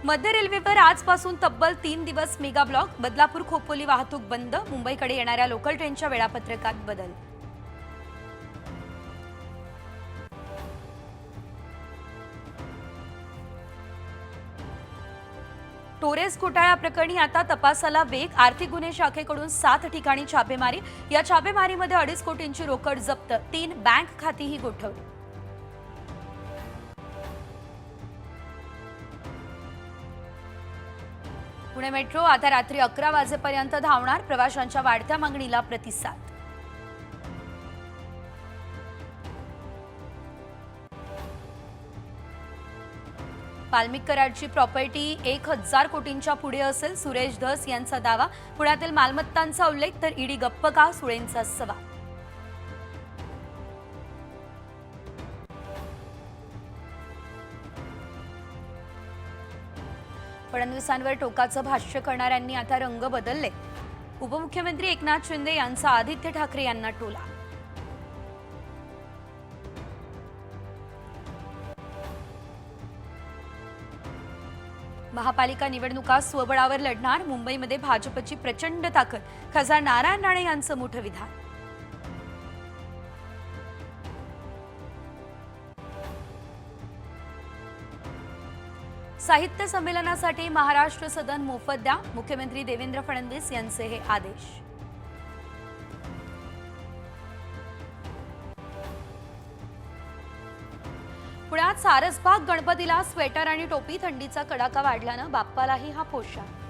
मध्य रेल्वेवर आजपासून तब्बल 3 दिवस मेगा ब्लॉक. बदलापूर खोपोली वाहतूक बंद. मुंबईकडे येणाऱ्या लोकल ट्रेनच्या वेळापत्रकात बदल. टोरेस घोटाळा प्रकरणी आता तपासाला वेग. आर्थिक गुन्हे शाखेकडून 7 ठिकाणी छापेमारी. या छापेमारीमध्ये 2.5 कोटींची रोकड जप्त. 3 बँक खातीही गोठवली. पुणे मेट्रो आता रात्री 11 वाजेपर्यंत धावणार. प्रवाशांच्या वाढत्या मागणीला प्रतिसाद. वाल्मिक कराडची प्रॉपर्टी 1000 कोटींच्या पुढे असेल. सुरेश धस यांचा दावा. पुण्यातील मालमत्तांचा उल्लेख तर ईडी गप्प का, सुळेंचा सवाल. फडणवीसांवर टोकाचं भाष्य करणाऱ्यांनी आता रंग बदलले. उपमुख्यमंत्री एकनाथ शिंदे यांचा आदित्य ठाकरे यांना टोला. महापालिका निवडणुका स्वबळावर लढणार. मुंबईमध्ये भाजपची प्रचंड ताकद. खासदार नारायण राणे यांचं मोठं विधान. साहित्य संमेलनासाठी महाराष्ट्र सदन मोफत द्या. मुख्यमंत्री देवेंद्र फडणवीस यांचे हे आदेश. पुण्यात सारसबाग गणपतीला स्वेटर आणि टोपी. थंडीचा कडाका वाढल्यानं बाप्पालाही हा पोशाख.